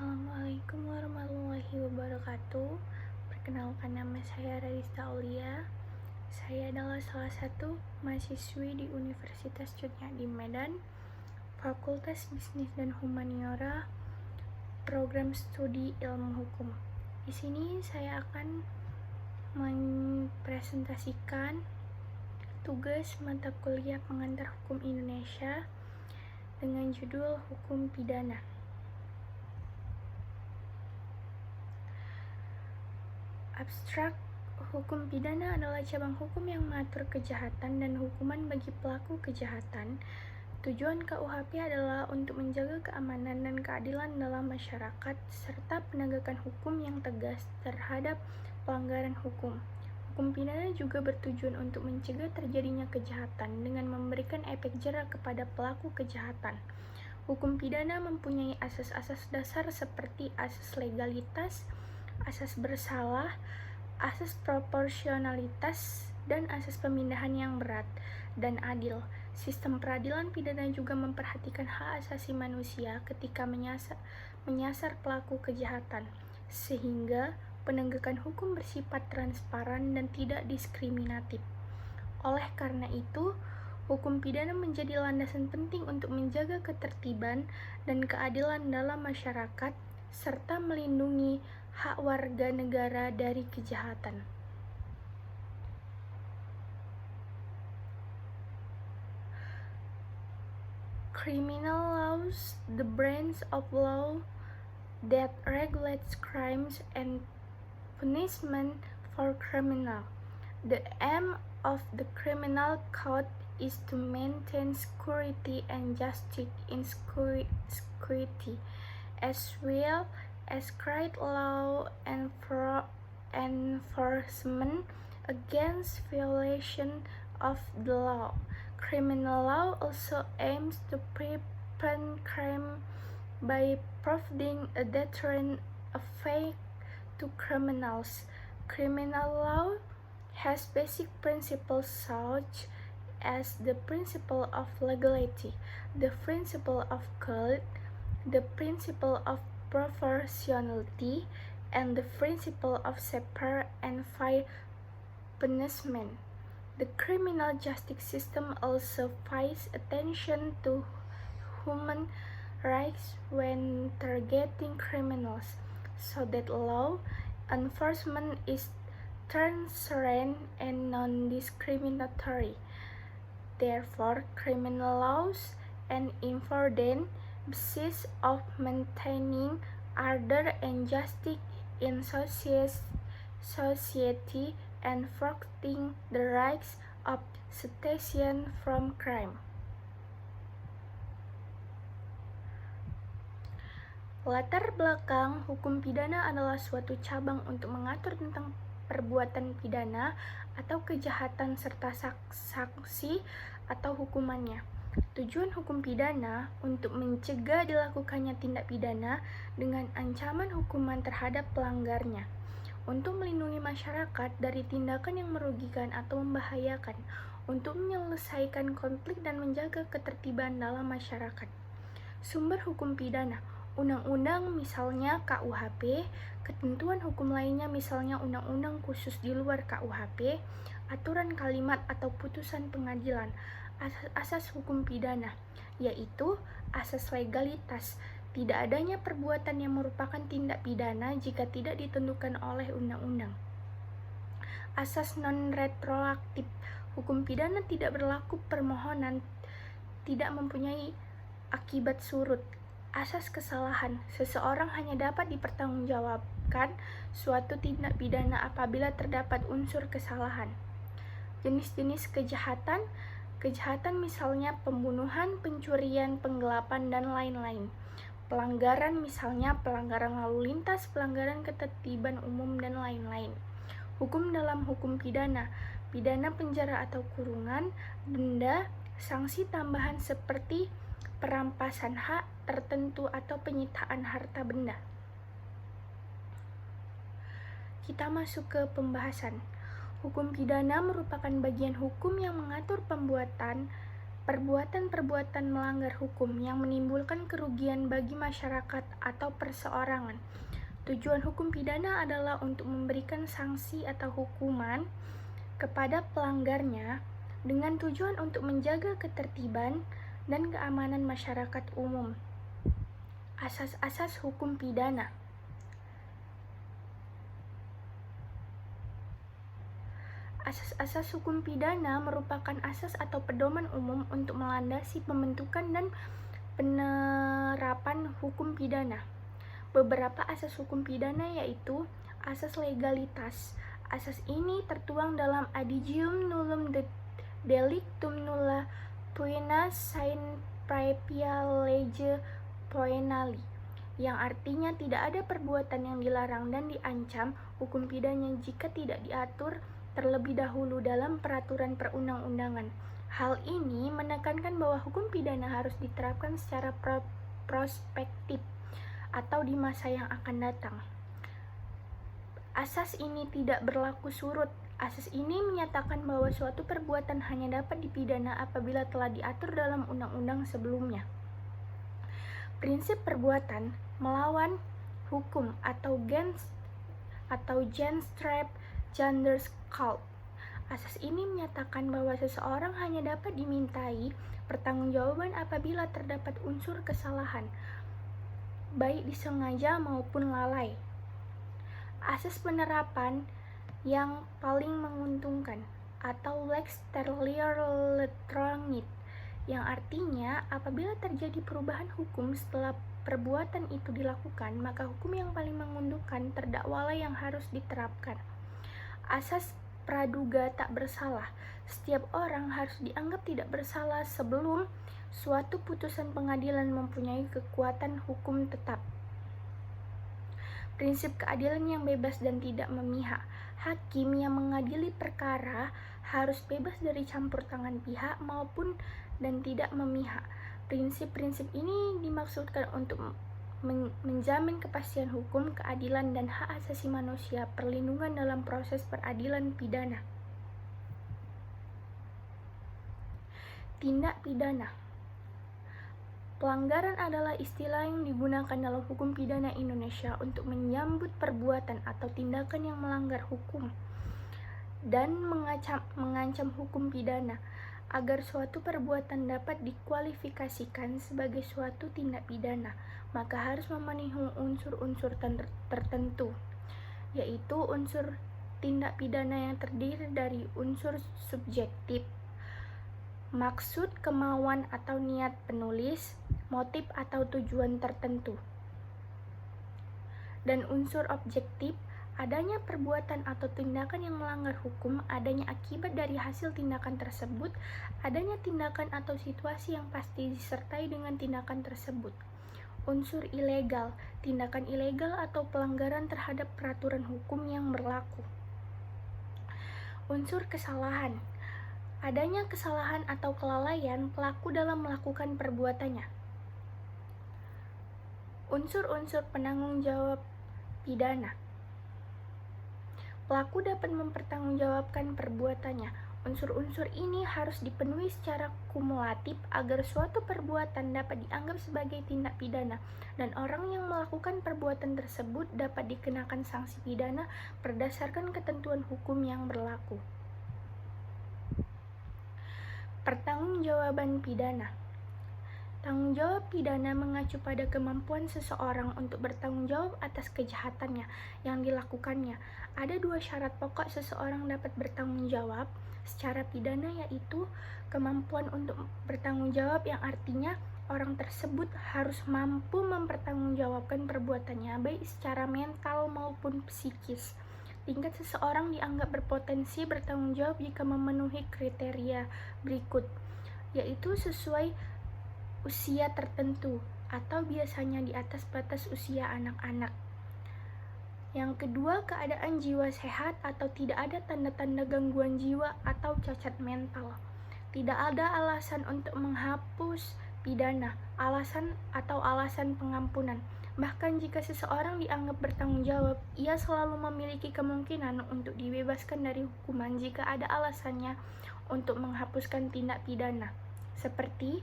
Assalamualaikum warahmatullahi wabarakatuh. Perkenalkan, nama saya Radista Aulia. Saya adalah salah satu mahasiswi di Universitas Cutnya di Medan, Fakultas Bisnis dan Humaniora, Program Studi Ilmu Hukum. Di sini saya akan mempresentasikan tugas mata kuliah pengantar hukum Indonesia dengan judul Hukum Pidana. Abstrak, hukum pidana adalah cabang hukum yang mengatur kejahatan dan hukuman bagi pelaku kejahatan. Tujuan KUHP adalah untuk menjaga keamanan dan keadilan dalam masyarakat serta penegakan hukum yang tegas terhadap pelanggaran hukum. Hukum pidana juga bertujuan untuk mencegah terjadinya kejahatan dengan memberikan efek jera kepada pelaku kejahatan. Hukum pidana mempunyai asas-asas dasar seperti asas legalitas, asas bersalah, asas proporsionalitas, dan asas pemindahan yang berat dan adil. Sistem peradilan pidana juga memperhatikan hak asasi manusia ketika menyasar pelaku kejahatan, sehingga penegakan hukum bersifat transparan dan tidak diskriminatif. Oleh karena itu, hukum pidana menjadi landasan penting untuk menjaga ketertiban dan keadilan dalam masyarakat serta melindungi hak warga negara dari kejahatan. Criminal laws, the branch of law that regulates crimes and punishment for criminal. The aim of the criminal code is to maintain security and justice in security, as well as create law enforcement against violation of the law. Criminal law also aims to prevent crime by providing a deterrent effect to criminals. Criminal law has basic principles such as the principle of legality, the principle of guilt, the principle of proportionality, and the principle of separate and fair punishment. The criminal justice system also pays attention to human rights when targeting criminals, so that law enforcement is transparent and non-discriminatory. Therefore, criminal laws and important basis of maintaining order and justice in society and protecting the rights of citizens from crime. Latar belakang hukum pidana adalah suatu cabang untuk mengatur tentang perbuatan pidana atau kejahatan serta sanksi atau hukumannya. Tujuan hukum pidana untuk mencegah dilakukannya tindak pidana dengan ancaman hukuman terhadap pelanggarnya, untuk melindungi masyarakat dari tindakan yang merugikan atau membahayakan, untuk menyelesaikan konflik dan menjaga ketertiban dalam masyarakat. Sumber hukum pidana: undang-undang misalnya KUHP, ketentuan hukum lainnya misalnya undang-undang khusus di luar KUHP, aturan kalimat atau putusan pengadilan. Asas hukum pidana, yaitu asas legalitas, tidak adanya perbuatan yang merupakan tindak pidana jika tidak ditentukan oleh undang-undang. Asas non-retroaktif, hukum pidana tidak berlaku permohonan tidak mempunyai akibat surut. Asas kesalahan, seseorang hanya dapat dipertanggungjawabkan suatu tindak pidana apabila terdapat unsur kesalahan. Jenis-jenis kejahatan misalnya pembunuhan, pencurian, penggelapan, dan lain-lain. Pelanggaran misalnya pelanggaran lalu lintas, pelanggaran ketertiban umum, dan lain-lain. Hukum dalam hukum pidana: pidana penjara atau kurungan, denda, sanksi tambahan seperti perampasan hak tertentu atau penyitaan harta benda. Kita masuk ke pembahasan. Hukum pidana merupakan bagian hukum yang mengatur perbuatan-perbuatan melanggar hukum yang menimbulkan kerugian bagi masyarakat atau perseorangan. Tujuan hukum pidana adalah untuk memberikan sanksi atau hukuman kepada pelanggarnya dengan tujuan untuk menjaga ketertiban dan keamanan masyarakat umum. Asas-asas hukum pidana. Asas-asas hukum pidana merupakan asas atau pedoman umum untuk melandasi pembentukan dan penerapan hukum pidana. Beberapa asas hukum pidana yaitu asas legalitas. Asas ini tertuang dalam Adigium nullum delictum nulla poena sine praepia lege poenali, yang artinya tidak ada perbuatan yang dilarang dan diancam hukum pidana jika tidak diatur terlebih dahulu dalam peraturan perundang-undangan. Hal ini menekankan bahwa hukum pidana harus diterapkan secara prospektif atau di masa yang akan datang. Asas ini tidak berlaku surut. Asas ini menyatakan bahwa suatu perbuatan hanya dapat dipidana apabila telah diatur dalam undang-undang sebelumnya. Prinsip perbuatan melawan hukum atau genstrep Janderskulp. Asas ini menyatakan bahwa seseorang hanya dapat dimintai pertanggungjawaban apabila terdapat unsur kesalahan, baik disengaja maupun lalai. Asas penerapan yang paling menguntungkan atau lex terlior, yang artinya apabila terjadi perubahan hukum setelah perbuatan itu dilakukan, maka hukum yang paling menguntungkan terdakwalah yang harus diterapkan. Asas praduga tak bersalah. Setiap orang harus dianggap tidak bersalah sebelum suatu putusan pengadilan mempunyai kekuatan hukum tetap. Prinsip keadilan yang bebas dan tidak memihak. Hakim yang mengadili perkara harus bebas dari campur tangan pihak maupun dan tidak memihak. Prinsip-prinsip ini dimaksudkan untuk menjamin kepastian hukum, keadilan, dan hak asasi manusia, perlindungan dalam proses peradilan pidana. Tindak pidana. Pelanggaran adalah istilah yang digunakan dalam hukum pidana Indonesia untuk menyambut perbuatan atau tindakan yang melanggar hukum dan mengancam hukum pidana. Agar suatu perbuatan dapat dikualifikasikan sebagai suatu tindak pidana, maka harus memenuhi unsur-unsur tertentu, yaitu unsur tindak pidana yang terdiri dari unsur subjektif, maksud, kemauan atau niat penulis, motif atau tujuan tertentu, dan unsur objektif, adanya perbuatan atau tindakan yang melanggar hukum, adanya akibat dari hasil tindakan tersebut, adanya tindakan atau situasi yang pasti disertai dengan tindakan tersebut. Unsur ilegal, tindakan ilegal atau pelanggaran terhadap peraturan hukum yang berlaku. Unsur kesalahan, adanya kesalahan atau kelalaian pelaku dalam melakukan perbuatannya. Unsur-unsur penanggung jawab pidana. Pelaku dapat mempertanggungjawabkan perbuatannya. Unsur-unsur ini harus dipenuhi secara kumulatif agar suatu perbuatan dapat dianggap sebagai tindak pidana dan orang yang melakukan perbuatan tersebut dapat dikenakan sanksi pidana berdasarkan ketentuan hukum yang berlaku. Pertanggungjawaban pidana. Tanggung jawab pidana mengacu pada kemampuan seseorang untuk bertanggung jawab atas kejahatannya yang dilakukannya. Ada dua syarat pokok seseorang dapat bertanggung jawab secara pidana, yaitu kemampuan untuk bertanggung jawab yang artinya orang tersebut harus mampu mempertanggungjawabkan perbuatannya baik secara mental maupun psikis. Tingkat seseorang dianggap berpotensi bertanggung jawab jika memenuhi kriteria berikut, yaitu sesuai usia tertentu atau biasanya di atas batas usia anak-anak. Yang kedua, keadaan jiwa sehat atau tidak ada tanda-tanda gangguan jiwa atau cacat mental. Tidak ada alasan untuk menghapus pidana, alasan pengampunan. Bahkan jika seseorang dianggap bertanggung jawab, ia selalu memiliki kemungkinan untuk dibebaskan dari hukuman jika ada alasannya untuk menghapuskan tindak pidana. seperti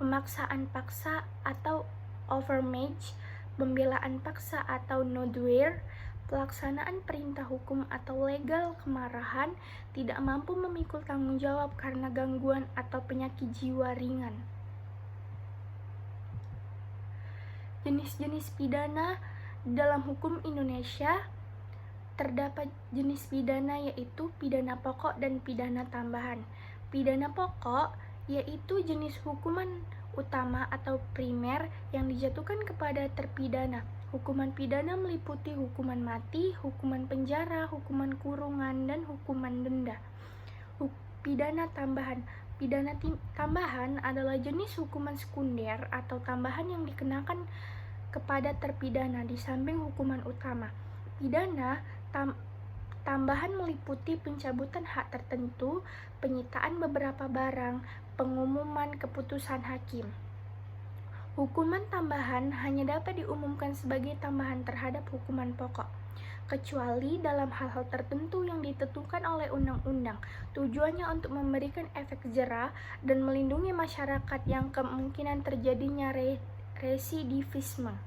pemaksaan paksa atau overmatch, pembelaan paksa atau nodware, pelaksanaan perintah hukum atau legal kemarahan, tidak mampu memikul tanggung jawab karena gangguan atau penyakit jiwa ringan. Jenis-jenis pidana dalam hukum Indonesia terdapat jenis pidana yaitu pidana pokok dan pidana tambahan. Pidana pokok yaitu jenis hukuman utama atau primer yang dijatuhkan kepada terpidana. Hukuman pidana meliputi hukuman mati, hukuman penjara, hukuman kurungan, dan hukuman denda. Pidana tambahan. Pidana tambahan adalah jenis hukuman sekunder atau tambahan yang dikenakan kepada terpidana di samping hukuman utama. Pidana tambahan meliputi pencabutan hak tertentu, penyitaan beberapa barang, pengumuman keputusan hakim. Hukuman tambahan hanya dapat diumumkan sebagai tambahan terhadap hukuman pokok, kecuali dalam hal-hal tertentu yang ditentukan oleh undang-undang. Tujuannya untuk memberikan efek jera dan melindungi masyarakat yang kemungkinan terjadinya residivisme.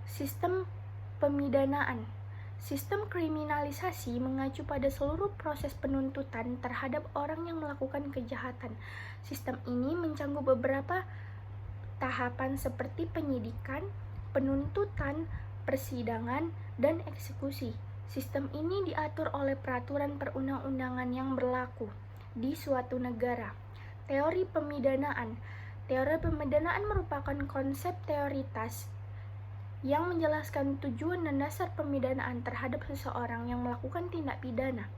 Sistem pemidanaan. Sistem kriminalisasi mengacu pada seluruh proses penuntutan terhadap orang yang melakukan kejahatan. Sistem ini mencakup beberapa tahapan seperti penyidikan, penuntutan, persidangan, dan eksekusi. Sistem ini diatur oleh peraturan perundang-undangan yang berlaku di suatu negara. Teori pemidanaan. Teori pemidanaan merupakan konsep teoritas yang menjelaskan tujuan dan dasar pemidanaan terhadap seseorang yang melakukan tindak pidana.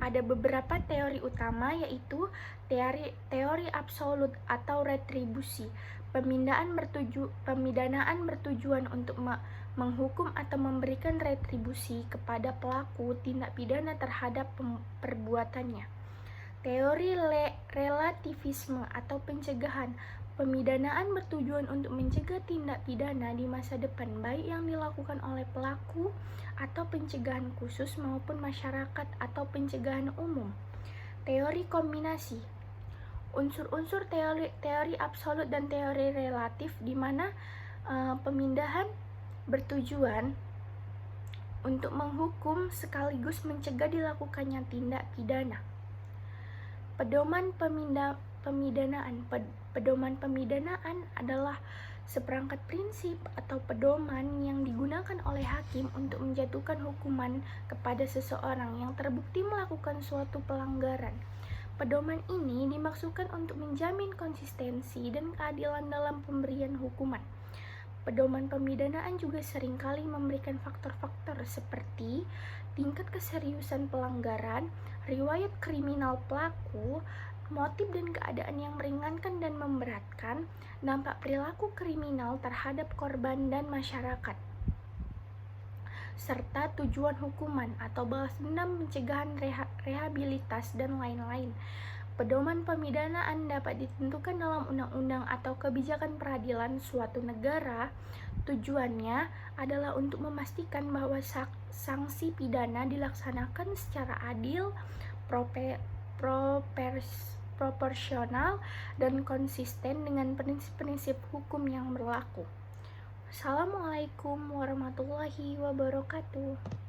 Ada beberapa teori utama yaitu teori absolut atau retribusi. Pemidanaan bertujuan untuk menghukum atau memberikan retribusi kepada pelaku tindak pidana terhadap perbuatannya. Teori relativisme atau pencegahan. Pemidanaan bertujuan untuk mencegah tindak pidana di masa depan, baik yang dilakukan oleh pelaku atau pencegahan khusus maupun masyarakat atau pencegahan umum. Teori kombinasi. Unsur-unsur teori absolut dan teori relatif di mana pemindahan bertujuan untuk menghukum sekaligus mencegah dilakukannya tindak pidana. Pedoman pemidanaan. Pedoman pemidanaan adalah seperangkat prinsip atau pedoman yang digunakan oleh hakim untuk menjatuhkan hukuman kepada seseorang yang terbukti melakukan suatu pelanggaran. Pedoman ini dimaksudkan untuk menjamin konsistensi dan keadilan dalam pemberian hukuman. Pedoman pemidanaan juga seringkali memberikan faktor-faktor seperti tingkat keseriusan pelanggaran, riwayat kriminal pelaku, motif dan keadaan yang meringankan dan memberatkan, dampak perilaku kriminal terhadap korban dan masyarakat, serta tujuan hukuman atau balas dendam, pencegahan, rehabilitas, dan lain-lain. Pedoman pemidanaan dapat ditentukan dalam undang-undang atau kebijakan peradilan suatu negara. Tujuannya adalah untuk memastikan bahwa sanksi pidana dilaksanakan secara adil, proporsional, dan konsisten dengan prinsip-prinsip hukum yang berlaku. Assalamualaikum warahmatullahi wabarakatuh.